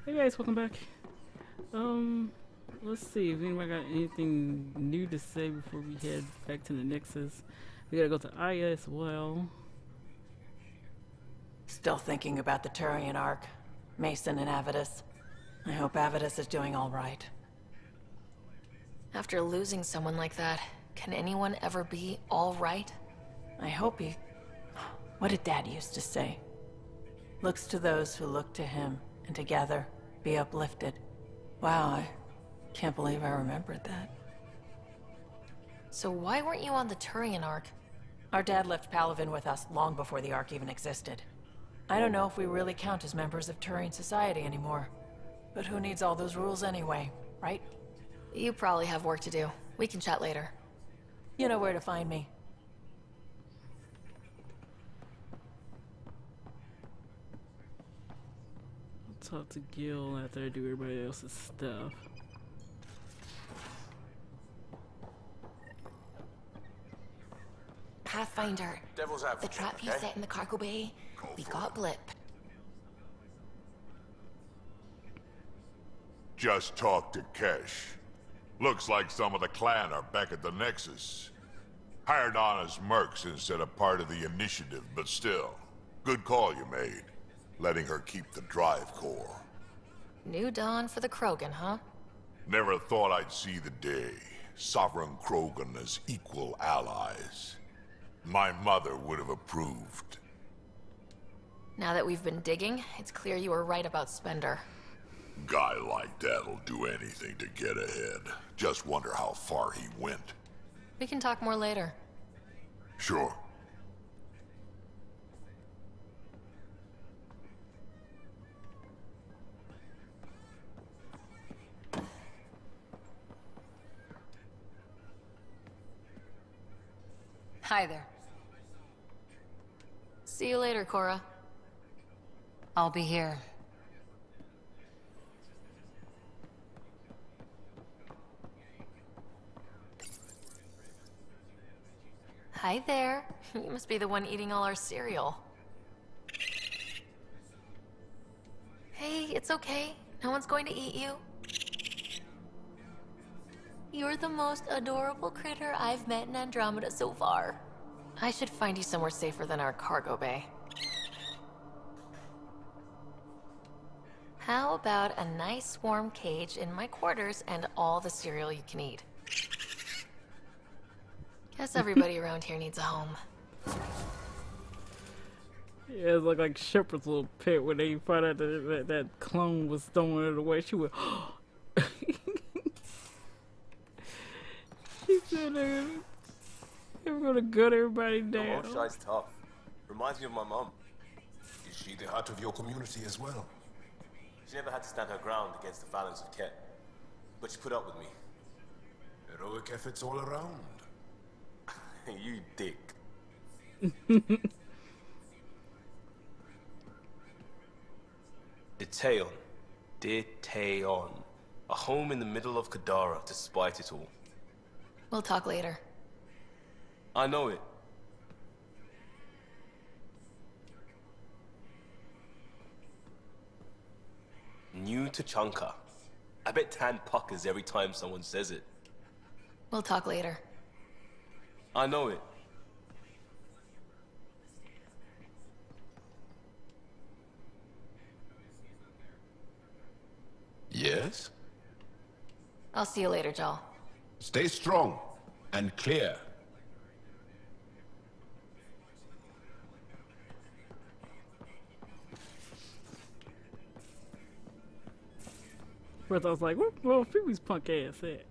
Hey guys, welcome back. Let's see if anybody got anything new to say before we head back to the Nexus. We gotta go to Aya as well. Still thinking about the Turian arc. Mason and Avidus. I hope Avidus is doing all right. After losing someone like that, can anyone ever be all right? I hope he... What did Dad used to say? Looks to those who look to him, and together be uplifted. Wow, I can't believe I remembered that. So why weren't you on the Turian arc? Our dad left Palaven with us long before the arc even existed. I don't know if we really count as members of Turian society anymore. But who needs all those rules anyway, right? You probably have work to do. We can chat later. You know where to find me. I'll talk to Gil after I do everybody else's stuff. Pathfinder, Devil's the advocate, trap you okay? set in the cargo bay, we got blip. Just talked to Kesh. Looks like some of the clan are back at the Nexus. Hired on as mercs instead of part of the initiative, but still. Good call you made. Letting her keep the drive core. New dawn for the Krogan, huh? Never thought I'd see the day. Sovereign Krogan as equal allies. My mother would have approved. Now that we've been digging, it's clear you were right about Spender. Guy like that'll do anything to get ahead. Just wonder how far he went. We can talk more later. Sure. Hi there. See you later, Cora. I'll be here. Hi there. You must be the one eating all our cereal. Hey, it's okay. No one's going to eat you. You're the most adorable critter I've met in Andromeda so far. I should find you somewhere safer than our cargo bay. How about a nice warm cage in my quarters and all the cereal you can eat? Guess everybody around here needs a home. Yeah, it looked like Shepard's little pet when they found out that clone was throwing it away. She went, she said, they were gonna gut everybody down. Oh, Shy's tough. Reminds me of my mom. Is she the heart of your community as well? She never had to stand her ground against the violence of Ket. But she put up with me. Heroic efforts all around. You dick. Deteon. Deteon. A home in the middle of Kadara, despite it all. We'll talk later. I know it. New to Chunka. I bet Tan puckers every time someone says it. We'll talk later. I know it. Yes? I'll see you later, Jal. Stay strong and clear. First I was like, where little Phoebe's punk ass at?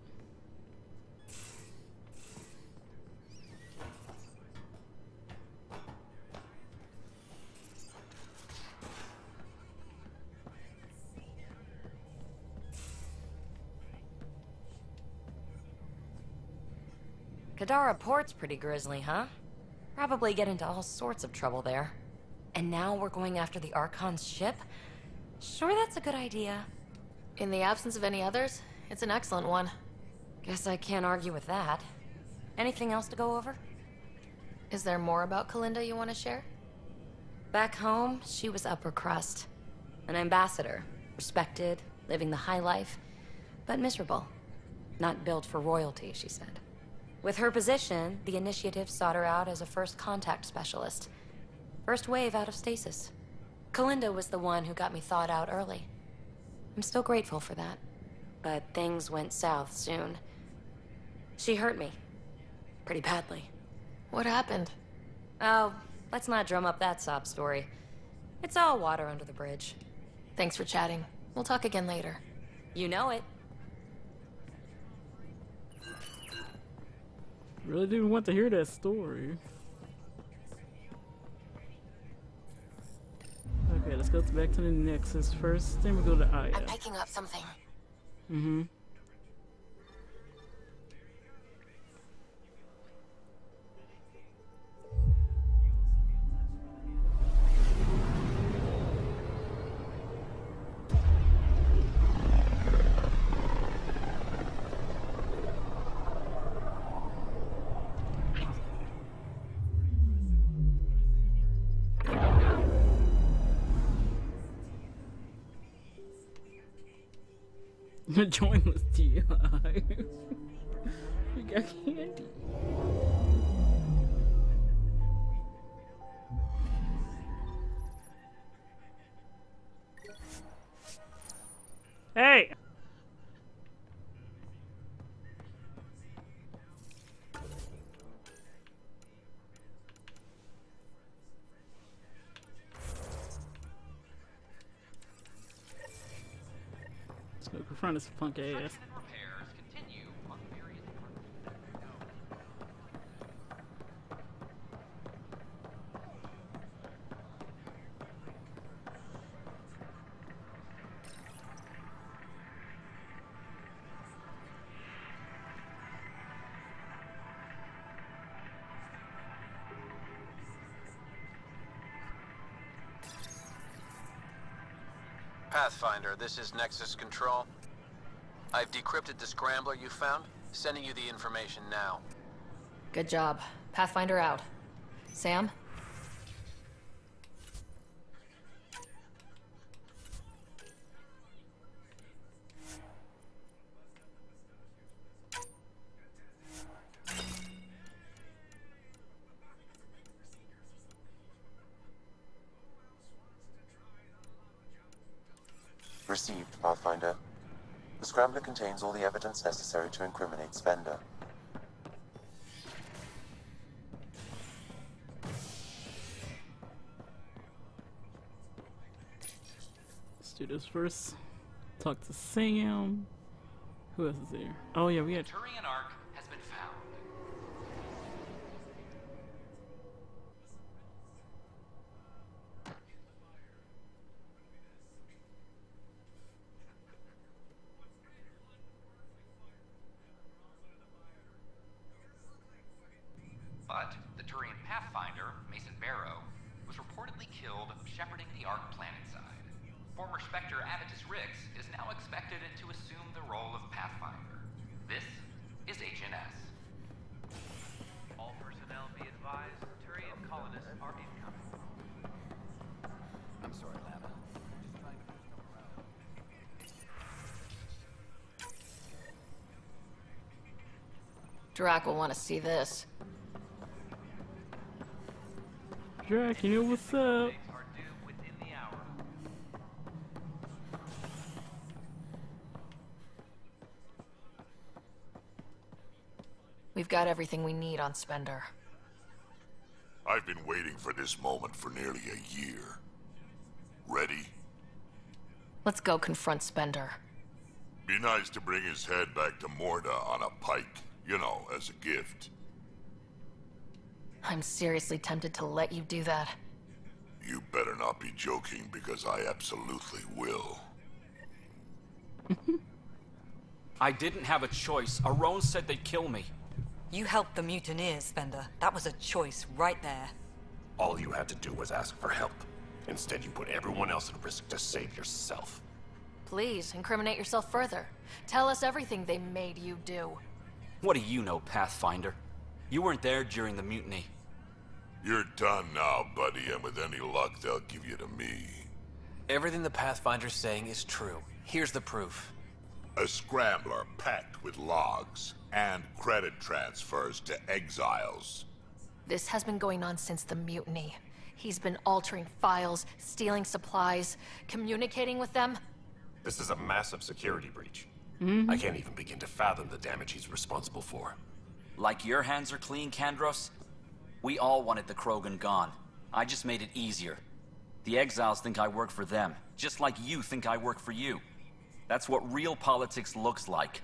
Kadara Port's pretty grisly, huh? Probably get into all sorts of trouble there. And now we're going after the Archon's ship? Sure that's a good idea. In the absence of any others, it's an excellent one. Guess I can't argue with that. Anything else to go over? Is there more about Kalinda you want to share? Back home, she was upper crust. An ambassador. Respected, living the high life, but miserable. Not built for royalty, she said. With her position, the initiative sought her out as a first contact specialist. First wave out of stasis. Kalinda was the one who got me thawed out early. I'm still grateful for that. But things went south soon. She hurt me. Pretty badly. What happened? Oh, let's not drum up that sob story. It's all water under the bridge. Thanks for chatting. We'll talk again later. You know it. Really didn't want to hear that story. Okay, let's go back to the Nexus first, then we go to Aya. I'm picking up something. Mm-hmm. Join us, T.I. We got candy. Hey! Let's go confront this punk ass. Pathfinder, this is Nexus Control. I've decrypted the scrambler you found. Sending you the information now. Good job. Pathfinder out. Sam? Received, Pathfinder. The scrambler contains all the evidence necessary to incriminate Spender. Let's do this first. Talk to Sam. Who else is there? Oh yeah, we had Turian Ark has been found. But the Turian Pathfinder, Mason Barrow, was reportedly killed shepherding the Ark planetside. Former Spectre Avitus Rix is now expected to assume the role of Pathfinder. This is HNS. All personnel be advised, Turian colonists are incoming. I'm sorry, Lava. Just trying to push them around. Drac will want to see this. Drac, you know what's up? Are due within the hour. We've got everything we need on Spender. I've been waiting for this moment for nearly a year. Ready? Let's go confront Spender. Be nice to bring his head back to Morda on a pike. You know, as a gift. I'm seriously tempted to let you do that. You better not be joking, because I absolutely will. I didn't have a choice. Aron said they'd kill me. You helped the mutineers, Spender. That was a choice right there. All you had to do was ask for help. Instead, you put everyone else at risk to save yourself. Please, incriminate yourself further. Tell us everything they made you do. What do you know, Pathfinder? You weren't there during the mutiny. You're done now, buddy, and with any luck, they'll give you to me. Everything the Pathfinder's saying is true. Here's the proof. A scrambler packed with logs and credit transfers to exiles. This has been going on since the mutiny. He's been altering files, stealing supplies, communicating with them. This is a massive security breach. I can't even begin to fathom the damage he's responsible for. Like your hands are clean, Kandros? We all wanted the Krogan gone. I just made it easier. The exiles think I work for them, just like you think I work for you. That's what real politics looks like.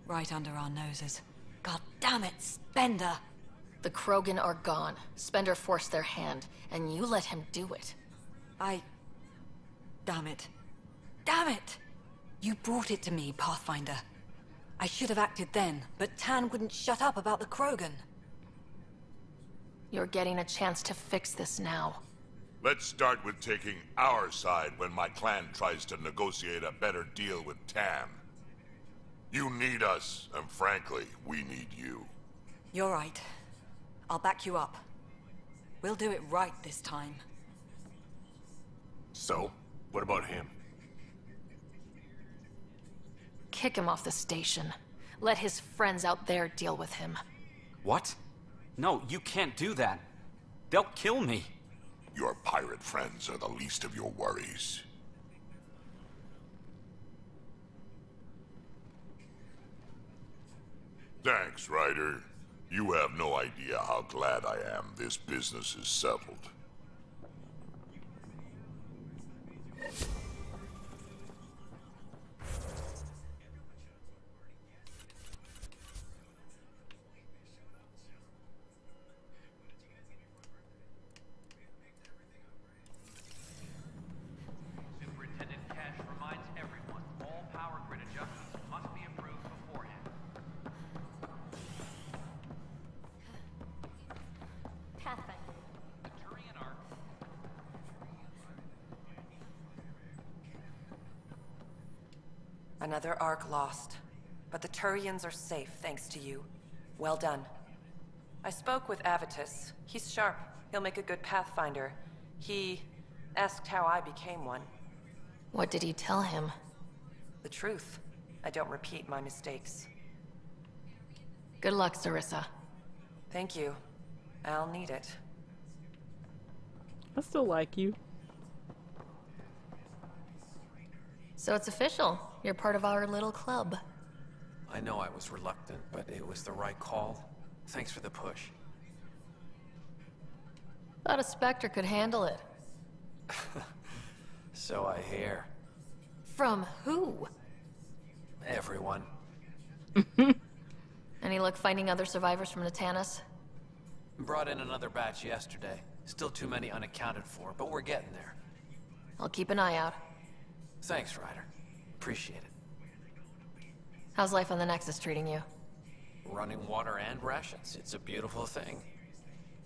Right under our noses. God damn it, Spender! The Krogan are gone. Spender forced their hand, and you let him do it. Damn it. Damn it! You brought it to me, Pathfinder. I should have acted then, but Tan wouldn't shut up about the Krogan. You're getting a chance to fix this now. Let's start with taking our side when my clan tries to negotiate a better deal with Tam. You need us, and frankly, we need you. You're right. I'll back you up. We'll do it right this time. So, what about him? Kick him off the station. Let his friends out there deal with him. What? No, you can't do that. They'll kill me. Your pirate friends are the least of your worries. Thanks, Ryder. You have no idea how glad I am this business is settled. Superintendent Cash reminds everyone all power grid adjustments must be approved beforehand. Pathfinder. The Turian arc. Another arc lost. But the Turians are safe, thanks to you. Well done. I spoke with Avitus. He's sharp. He'll make a good Pathfinder. He asked how I became one. What did you tell him? The truth. I don't repeat my mistakes. Good luck, Sarissa. Thank you. I'll need it. I still like you. So it's official. You're part of our little club. I know I was reluctant, but it was the right call. Thanks for the push. Thought a Spectre could handle it. So I hear. From who? Everyone. Any luck finding other survivors from Natanis? Brought in another batch yesterday. Still too many unaccounted for, but we're getting there. I'll keep an eye out. Thanks, Ryder. Appreciate it. How's life on the Nexus treating you? Running water and rations. It's a beautiful thing.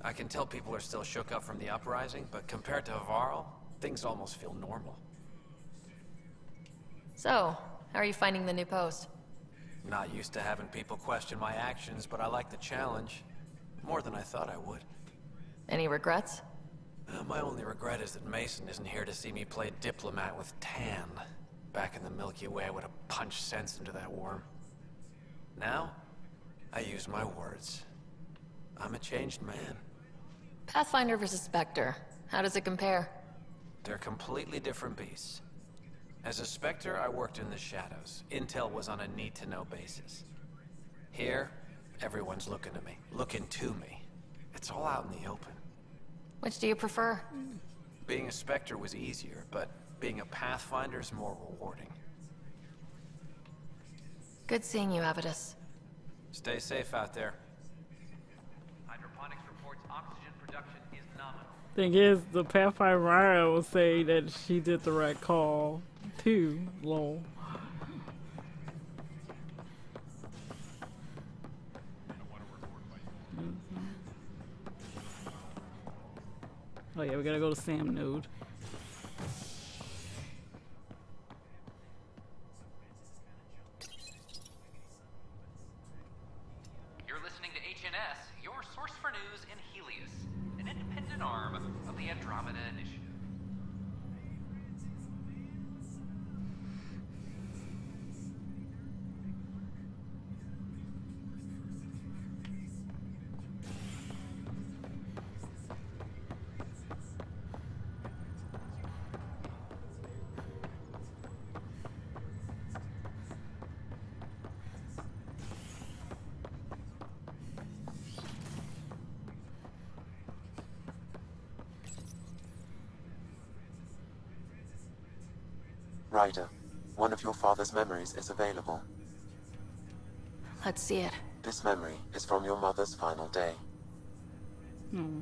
I can tell people are still shook up from the uprising, but compared to Varl, things almost feel normal. So, how are you finding the new post? Not used to having people question my actions, but I like the challenge. More than I thought I would. Any regrets? My only regret is that Mason isn't here to see me play diplomat with Tan. Back in the Milky Way, I would have punched sense into that worm. Now, I use my words. I'm a changed man. Pathfinder versus Spectre. How does it compare? They're completely different beasts. As a Spectre, I worked in the shadows. Intel was on a need-to-know basis. Here, everyone's looking to me, looking to me. It's all out in the open. Which do you prefer? Being a Spectre was easier, but being a Pathfinder is more rewarding. Good seeing you, Avitus. Stay safe out there. Hydroponics reports oxygen production is nominal. Thing is, the Pathfinder Rider will say that she did the right call, too. Lol. Oh yeah, we gotta go to Sam node. You're listening to HNS, your source for news in Helios, an independent arm of the Andromeda Initiative. Ryder, one of your father's memories is available. Let's see it. This memory is from your mother's final day. Hmm.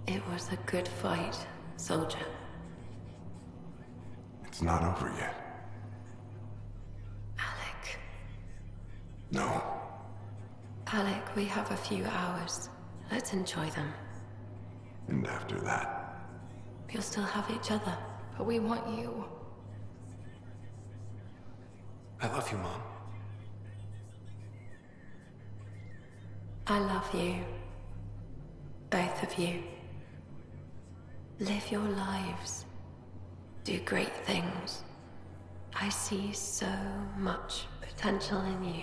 It was a good fight, soldier. It's not over yet. Alec. No. Alec, we have a few hours. Let's enjoy them. And after that? We'll still have each other. But we want you. I love you, Mom. I love you. Both of you. Live your lives. Do great things. I see so much potential in you.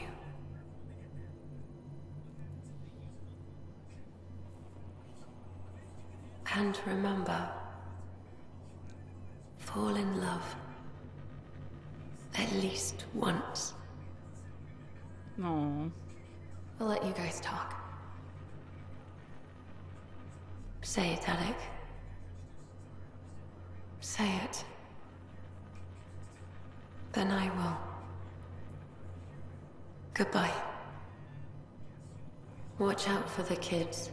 And remember, fall in love. At least once. No. We'll let you guys talk. Say it, Alec. Say it. Then I will. Goodbye. Watch out for the kids.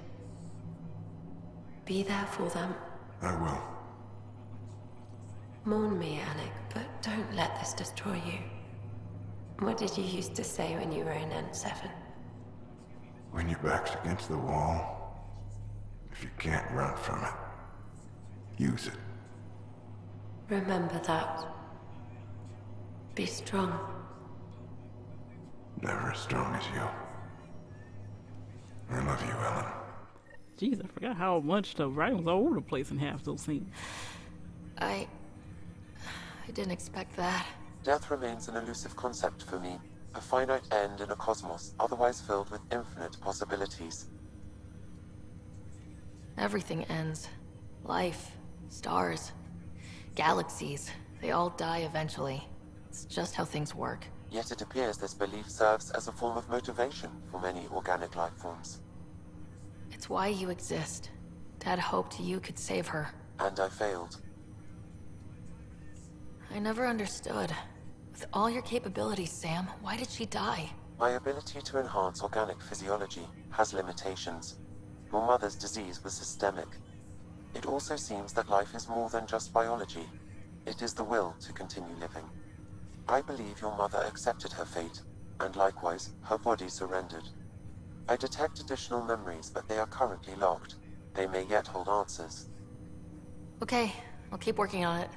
Be there for them. I will. Mourn me, Alec, but don't let this destroy you. What did you used to say when you were in N7? When your back's against the wall, if you can't run from it, use it. Remember that. Be strong. Never as strong as you. I love you, Ellen. Jeez, I forgot how much the writing was all over the place in half those scenes. I didn't expect that. Death remains an elusive concept for me. A finite end in a cosmos otherwise filled with infinite possibilities. Everything ends. Life, stars, galaxies. They all die eventually. It's just how things work. Yet it appears this belief serves as a form of motivation for many organic life forms. It's why you exist. Dad hoped you could save her. And I failed. I never understood. With all your capabilities, Sam, why did she die? My ability to enhance organic physiology has limitations. Your mother's disease was systemic. It also seems that life is more than just biology. It is the will to continue living. I believe your mother accepted her fate, and likewise, her body surrendered. I detect additional memories, but they are currently locked. They may yet hold answers. Okay, I'll keep working on it.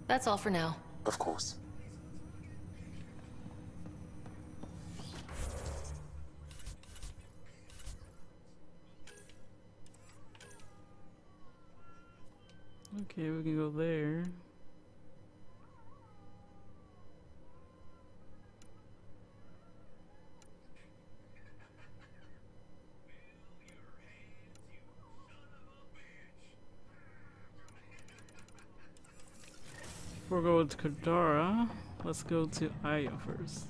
That's all for now. Of course. Okay, we can go there. Before we go to Kadara, let's go to Aya first.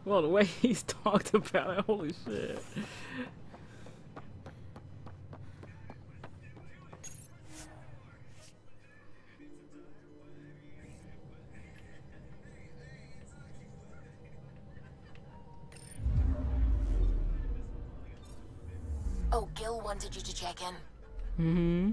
Well, the way he's talked about it, holy shit. Oh, Gil wanted you to check in. Mm-hmm.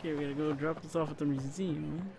Okay, we gotta go drop this off at the museum.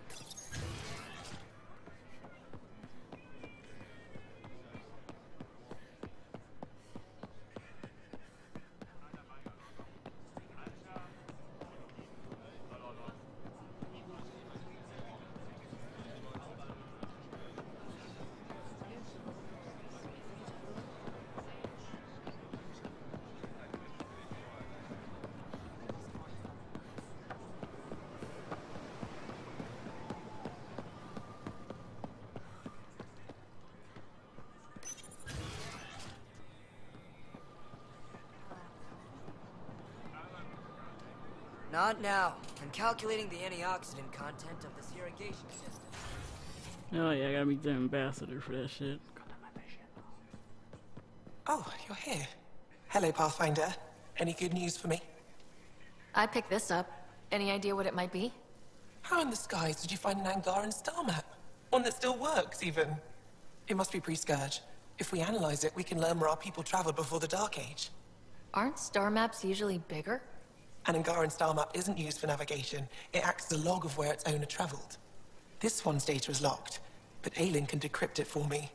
Not now. I'm calculating the antioxidant content of this irrigation system. Oh yeah, I gotta meet the ambassador for that shit. Oh, you're here. Hello, Pathfinder. Any good news for me? I picked this up. Any idea what it might be? How in the skies did you find an Angaran star map? One that still works, even. It must be pre-Scourge. If we analyze it, we can learn where our people traveled before the Dark Age. Aren't star maps usually bigger? An Angaran star map isn't used for navigation. It acts as a log of where its owner traveled. This one's data is locked, but Aelin can decrypt it for me.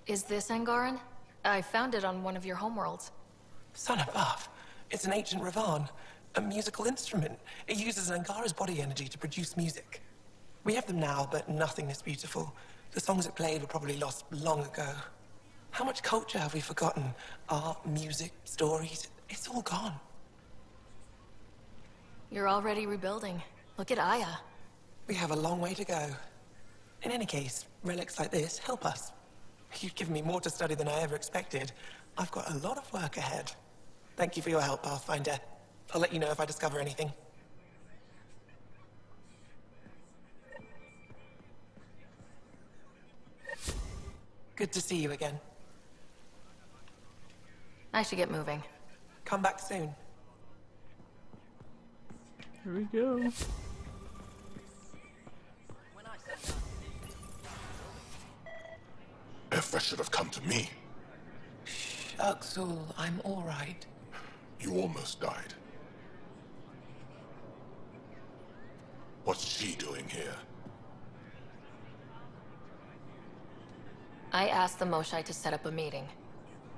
Is this Angaran? I found it on one of your homeworlds. Son above. It's an ancient Ravan, a musical instrument. It uses Angara's body energy to produce music. We have them now, but nothing is beautiful. The songs it played were probably lost long ago. How much culture have we forgotten? Art, music, stories, it's all gone. You're already rebuilding. Look at Aya. We have a long way to go. In any case, relics like this help us. You've given me more to study than I ever expected. I've got a lot of work ahead. Thank you for your help, Pathfinder. I'll let you know if I discover anything. Good to see you again. I should get moving. Come back soon. Here we go. If should have come to me. Shh, Uxul, I'm all right. You almost died. What's she doing here? I asked the Moshai to set up a meeting.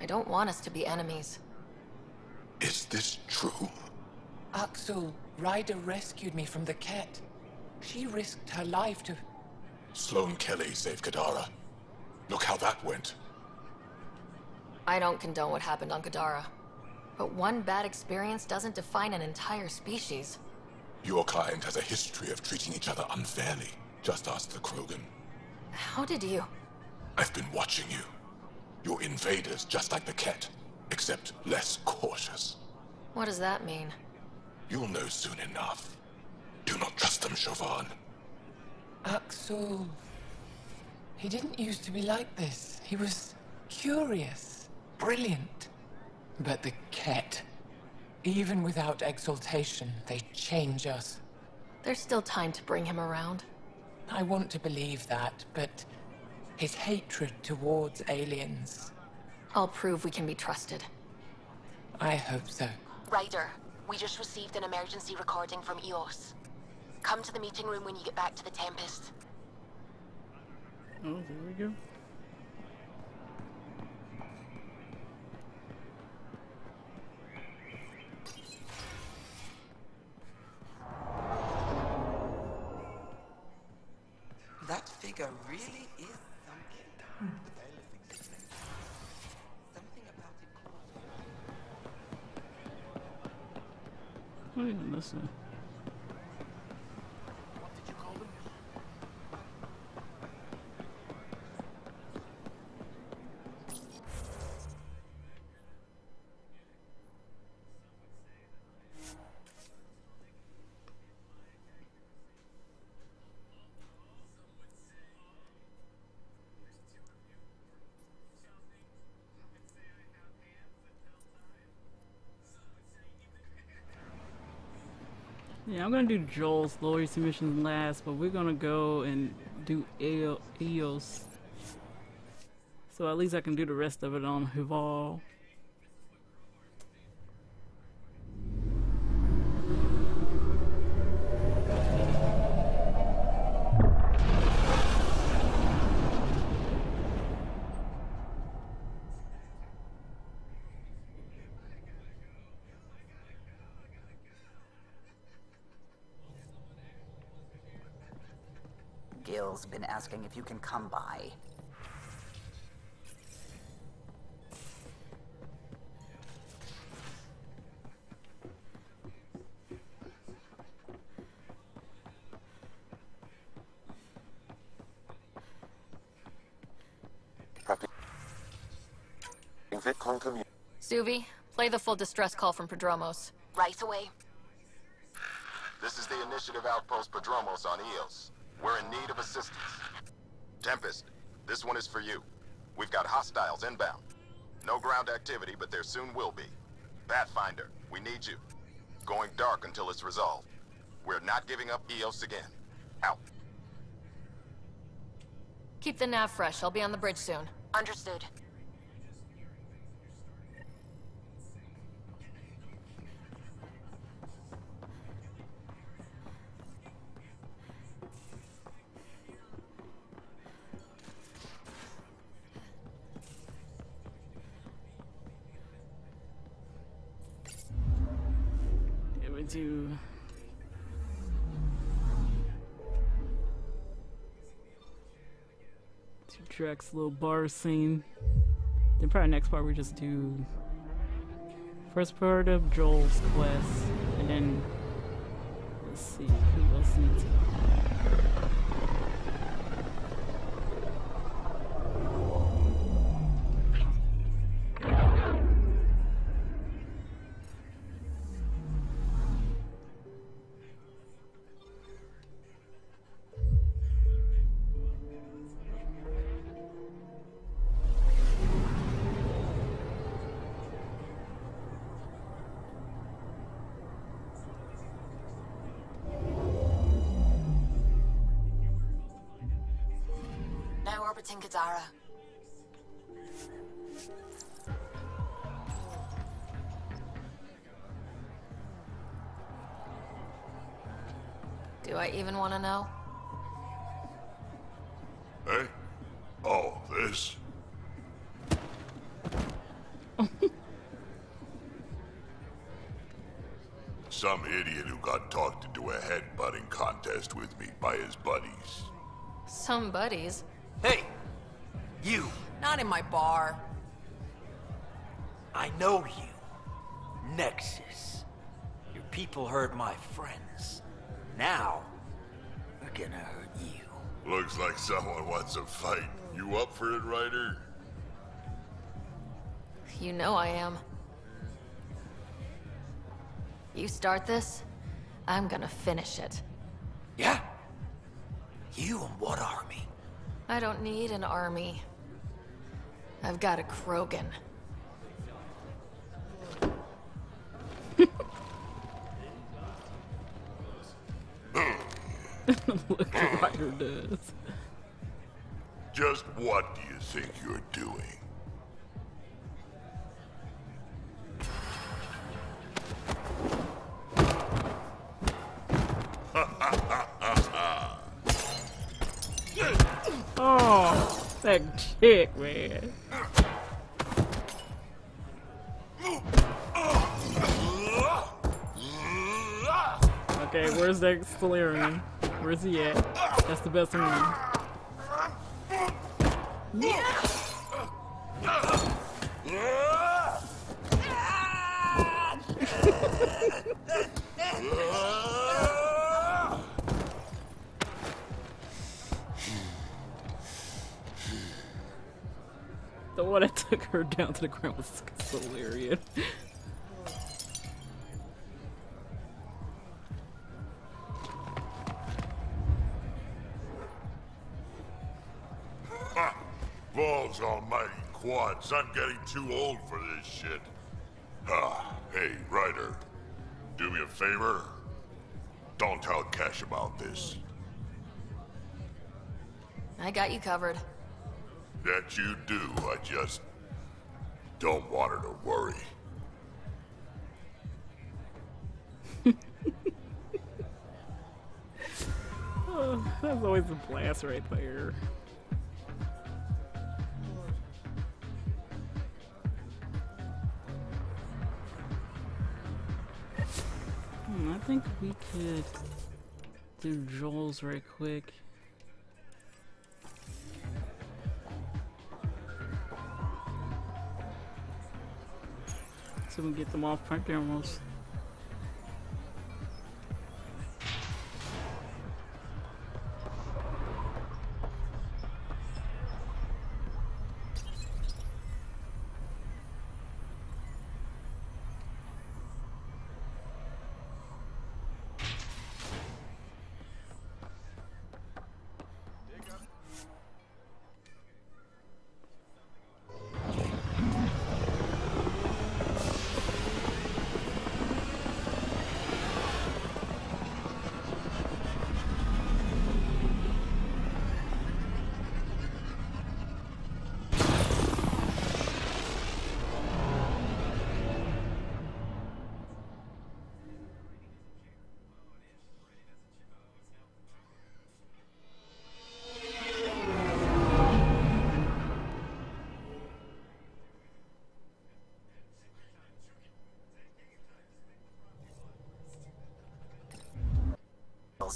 I don't want us to be enemies. Is this true? Uxul, Ryder rescued me from the Ket. She risked her life to... Sloane Kelly saved Kadara. Look how that went. I don't condone what happened on Kadara. But one bad experience doesn't define an entire species. Your kind has a history of treating each other unfairly. Just ask the Krogan. How did you... I've been watching you. You're invaders just like the Ket, except less cautious. What does that mean? You'll know soon enough. Do not trust them, Chauvin. Uxul. He didn't used to be like this. He was curious, brilliant. But the Ket, even without exaltation, they change us. There's still time to bring him around. I want to believe that, but his hatred towards aliens... I'll prove we can be trusted. I hope so. Ryder, we just received an emergency recording from EOS. Come to the meeting room when you get back to the Tempest. Oh, there we go. That figure really is something. Something about it. Oh, yeah, listen. Yeah, I'm gonna do Joel's loyalty mission last, but we're gonna go and do EOS. So at least I can do the rest of it on Hival. Gil's been asking if you can come by. Suvi, play the full distress call from Prodromos. Right away. This is the Initiative Outpost Prodromos on EOS. We're in need of assistance. Tempest, this one is for you. We've got hostiles inbound. No ground activity, but there soon will be. Pathfinder, we need you. Going dark until it's resolved. We're not giving up EOS again. Out. Keep the nav fresh. I'll be on the bridge soon. Understood. Do 2 tracks, little bar scene. Then probably next part we just do first part of Joel's quest, and then let's see who else needs it. Orbiting Kadara. Do I even want to know? Hey? Oh, this? Some idiot who got talked into a headbutting contest with me by his buddies. Some buddies? Hey! You! Not in my bar. I know you. Nexus. Your people hurt my friends. Now, we're gonna hurt you. Looks like someone wants a fight. You up for it, Ryder? You know I am. You start this, I'm gonna finish it. Yeah? You and what army? I don't need an army. I've got a Krogan. Look what Ryder does. Just what do you think you're doing? Oh, that chick, man. Okay, where's that Solarian? Where's he at? That's the best one. The one that took her down to the ground was Solarian. Balls almighty quads, I'm getting too old for this shit. Hey, Ryder. Do me a favor. Don't tell Cash about this. I got you covered. That you do, I just don't want her to worry. Oh, that's always a blast right there. I think we could do Joel's right quick. So we can get them off front cameras.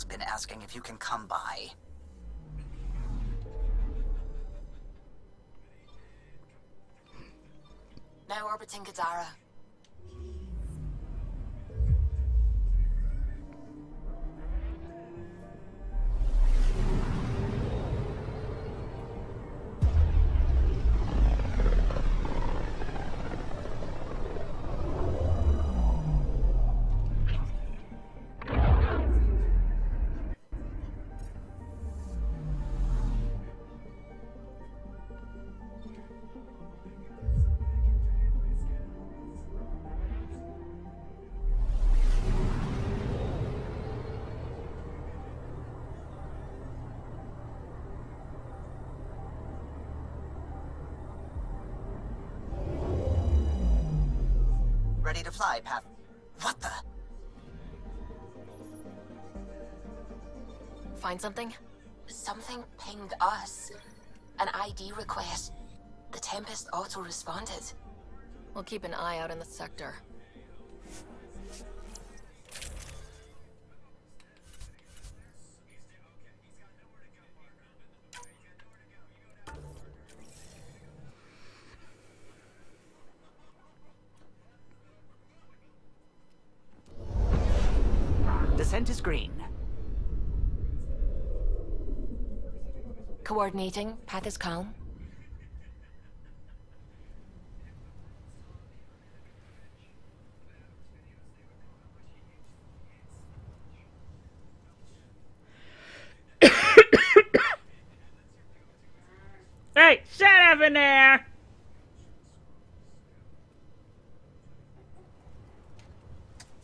Been asking if you can come by. Now orbiting Gadara. Ready to fly, Path. What the? Find something? Something pinged us. An ID request. The Tempest auto-responded. We'll keep an eye out in the sector. Descent is green. Coordinating. Path is calm. Hey, shut up in there!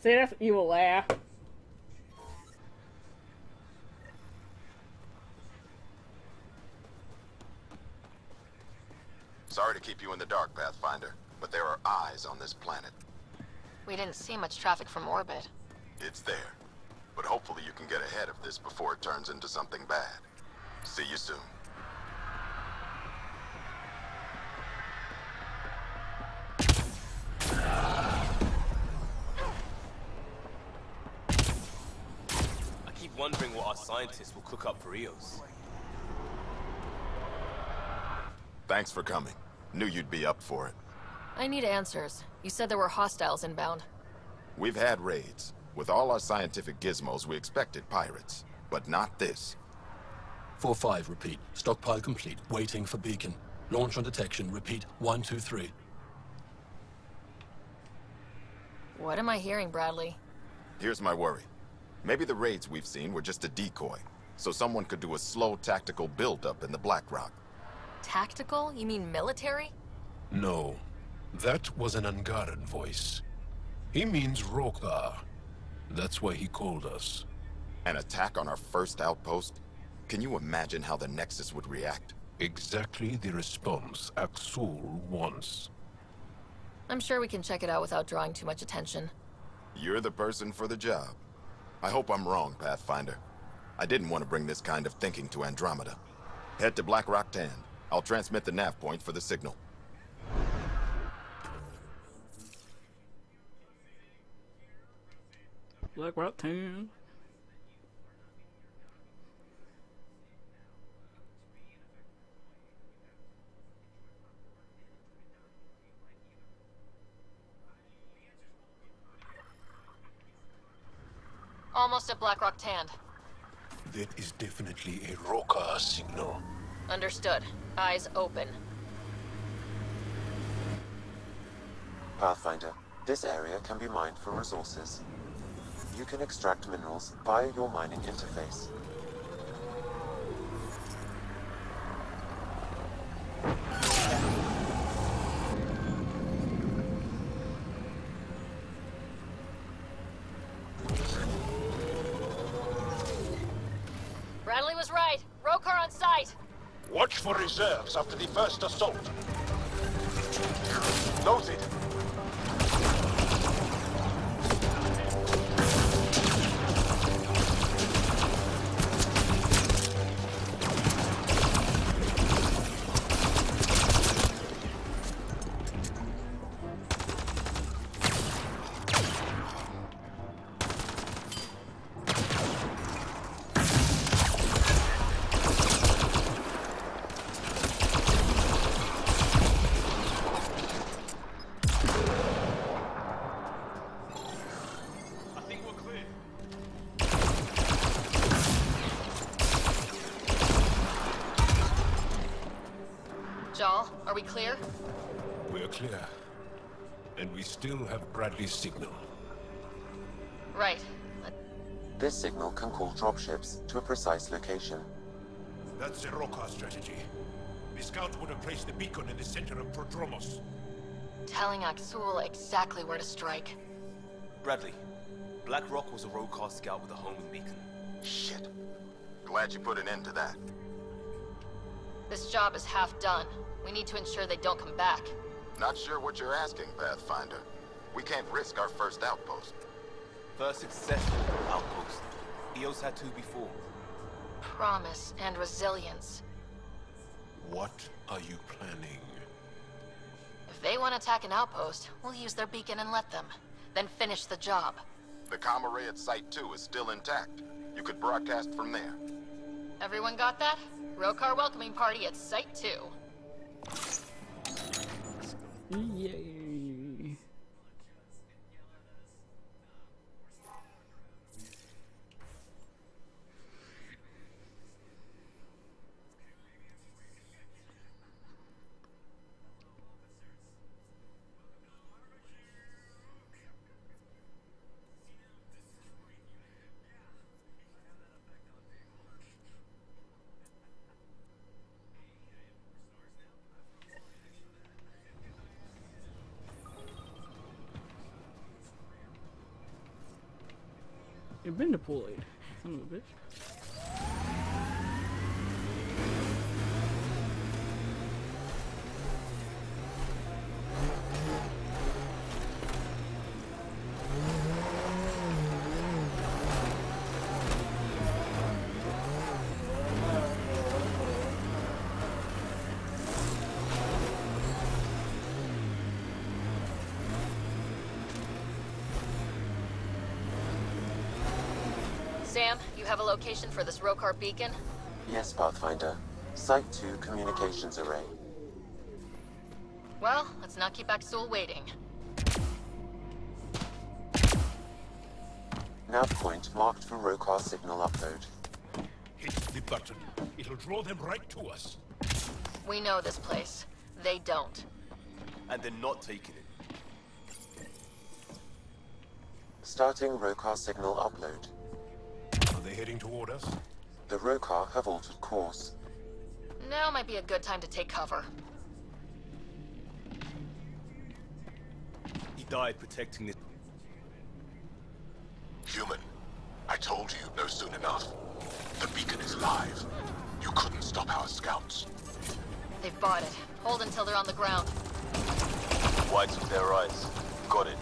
See, that's an evil laugh. Sorry to keep you in the dark, Pathfinder, but there are eyes on this planet. We didn't see much traffic from orbit. It's there. But hopefully you can get ahead of this before it turns into something bad. See you soon. I keep wondering what our scientists will cook up for Eos. Thanks for coming. Knew you'd be up for it. I need answers. You said there were hostiles inbound. We've had raids. With all our scientific gizmos, we expected pirates. But not this. 4-5, repeat. Stockpile complete. Waiting for beacon. Launch on detection. Repeat. 1, 2, 3. What am I hearing, Bradley? Here's my worry. Maybe the raids we've seen were just a decoy, so someone could do a slow tactical build-up in the Black Rock. Tactical? You mean military? No. That was an Angaran voice. He means Rokar. That's why he called us. An attack on our first outpost? Can you imagine how the Nexus would react? Exactly the response Axul wants. I'm sure we can check it out without drawing too much attention. You're the person for the job. I hope I'm wrong, Pathfinder. I didn't want to bring this kind of thinking to Andromeda. Head to Black Rock 10. I'll transmit the nav point for the signal. Black Rock 10. Almost at Black Rock Tand. That is definitely a Rokar signal. Understood. Eyes open. Pathfinder, this area can be mined for resources. You can extract minerals via your mining interface. Bradley was right. Rokar on site. Watch for reserves after the first assault. Noted. Jal, are we clear? We're clear. And we still have Bradley's signal. Right. This signal can call dropships to a precise location. That's the Rokar strategy. The scout would have placed the beacon in the center of Prodromos. Telling Axul exactly where to strike. Bradley, Black Rock was a Rokar scout with a homing beacon. Shit. Glad you put an end to that. This job is half done. We need to ensure they don't come back. Not sure what you're asking, Pathfinder. We can't risk our first outpost. First successful outpost. Eos had two before. Promise and resilience. What are you planning? If they want to attack an outpost, we'll use their beacon and let them. Then finish the job. The comm array at Site 2 is still intact. You could broadcast from there. Everyone got that? Rokar welcoming party at Site 2. Yay. They've been deployed. Son of a bitch. Sam, you have a location for this Rokar beacon? Yes, Pathfinder. Site 2 communications array. Well, let's not keep Axel waiting. Nav point marked for Rokar signal upload. Hit the button. It'll draw them right to us. We know this place. They don't. And they're not taking it. Starting Rokar signal upload. Are they heading toward us? The Rokar have altered course. Now might be a good time to take cover. He died protecting the... Human, I told you you'd know soon enough. The beacon is live. You couldn't stop our scouts. They've bought it. Hold until they're on the ground. Whites with their eyes. Got it.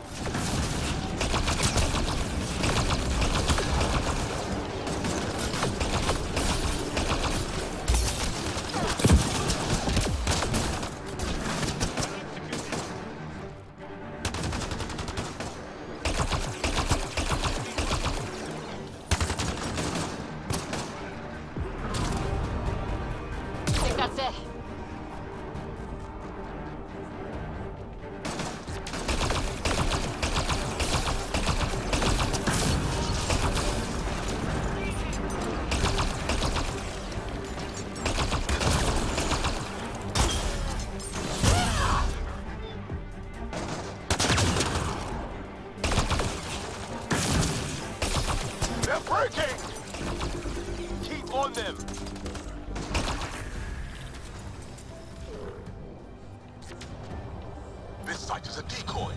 This site is a decoy.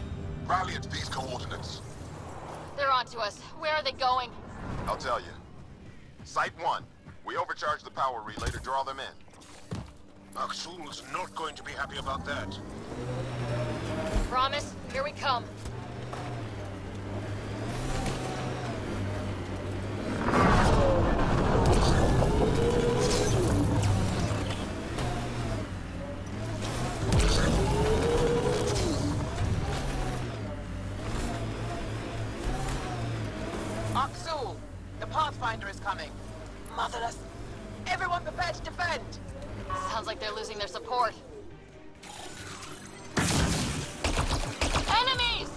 Rally at these coordinates. They're onto us. Where are they going? I'll tell you. Site 1. We overcharged the power relay to draw them in. Axul's not going to be happy about that. Promise? Here we come. Axul, the Pathfinder is coming. Motherless. Everyone prepared to defend. Sounds like they're losing their support. Enemies!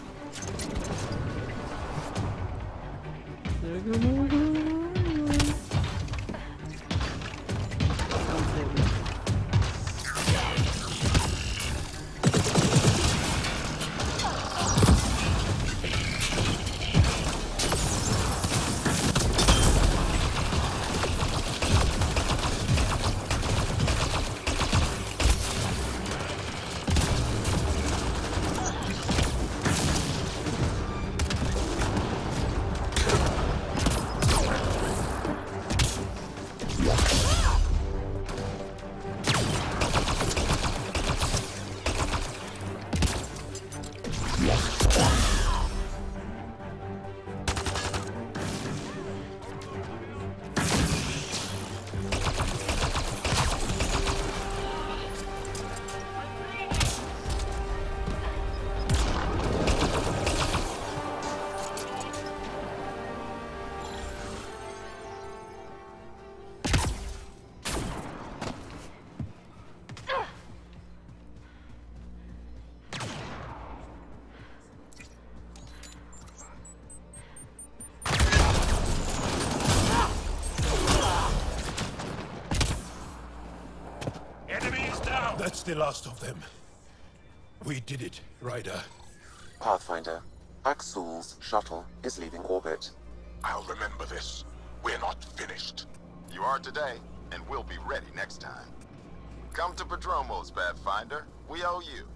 That's the last of them. We did it, Ryder. Pathfinder, Axul's shuttle is leaving orbit. I'll remember this. We're not finished. You are today, and we'll be ready next time. Come to Padromos, Pathfinder. We owe you.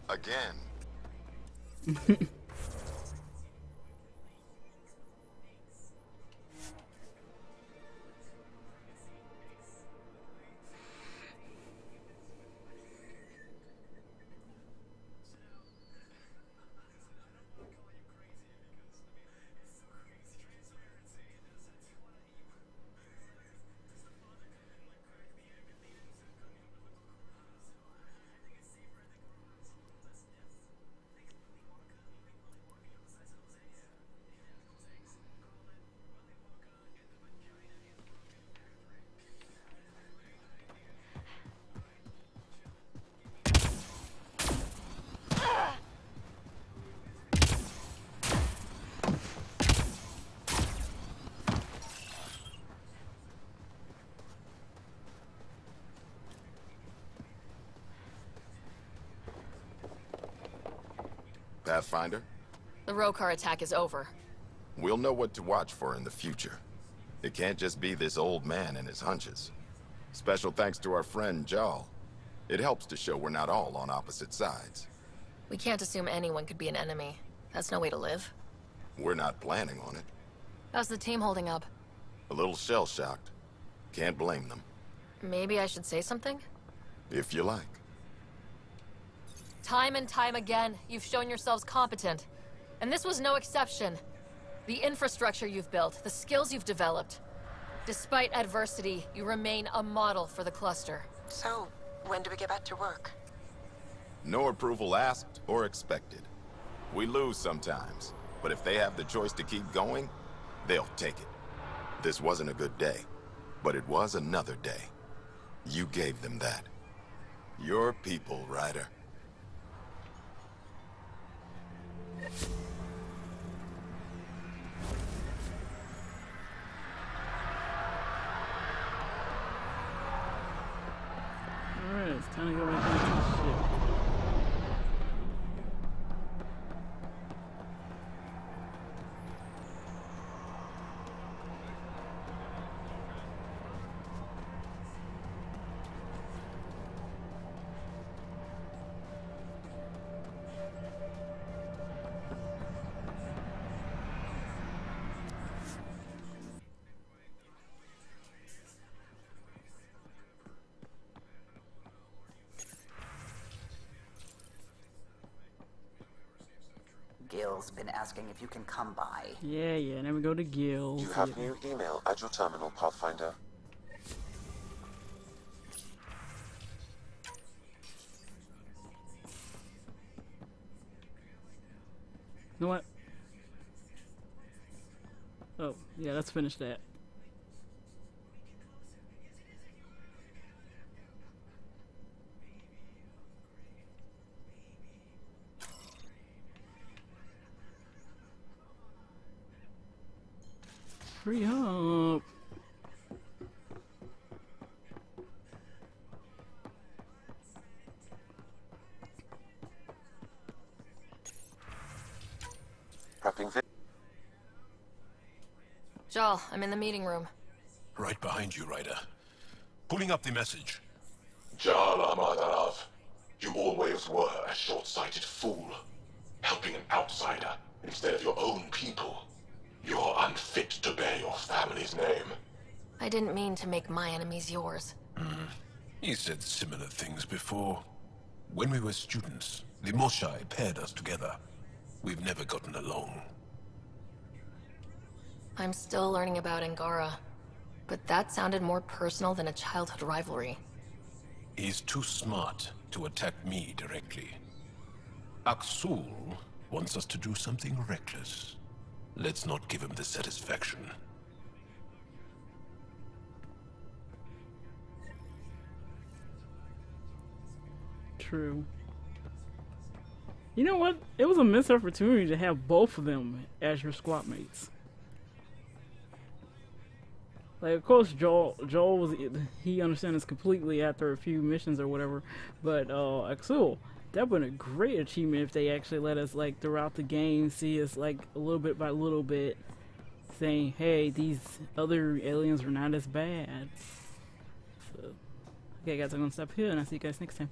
Again. Pathfinder? The Rokar attack is over. We'll know what to watch for in the future. It can't just be this old man and his hunches. Special thanks to our friend Jal. It helps to show we're not all on opposite sides. We can't assume anyone could be an enemy. That's no way to live. We're not planning on it. How's the team holding up? A little shell-shocked. Can't blame them. Maybe I should say something? If you like. Time and time again, you've shown yourselves competent. And this was no exception. The infrastructure you've built, the skills you've developed. Despite adversity, you remain a model for the cluster. So, when do we get back to work? No approval asked or expected. We lose sometimes, but if they have the choice to keep going, they'll take it. This wasn't a good day, but it was another day. You gave them that. Your people, Ryder. Alright, it's time to go back into the ship. Gil's been asking if you can come by. Yeah, then we go to Gil. You have new email at your terminal, Pathfinder. You know what? Oh, yeah, let's finish that. Hurry up. Jal, I'm in the meeting room. Right behind you, Ryder. Pulling up the message. Jal Amadarav, you always were a short-sighted fool. Helping an outsider instead of your own people. You're unfit to bear your family's name. I didn't mean to make my enemies yours. He said similar things before. When we were students, the Moshai paired us together. We've never gotten along. I'm still learning about Angara, but that sounded more personal than a childhood rivalry. He's too smart to attack me directly. Aksul wants us to do something reckless. Let's not give him the satisfaction. True. You know what? It was a missed opportunity to have both of them as your squad mates. Like, of course, Joel was, he understands completely after a few missions or whatever, but Aksul, that would have been a great achievement if they actually let us, like, throughout the game, see us, like, a little bit by little bit, saying, hey, these other aliens are not as bad. So, okay guys, I'm gonna stop here, and I'll see you guys next time.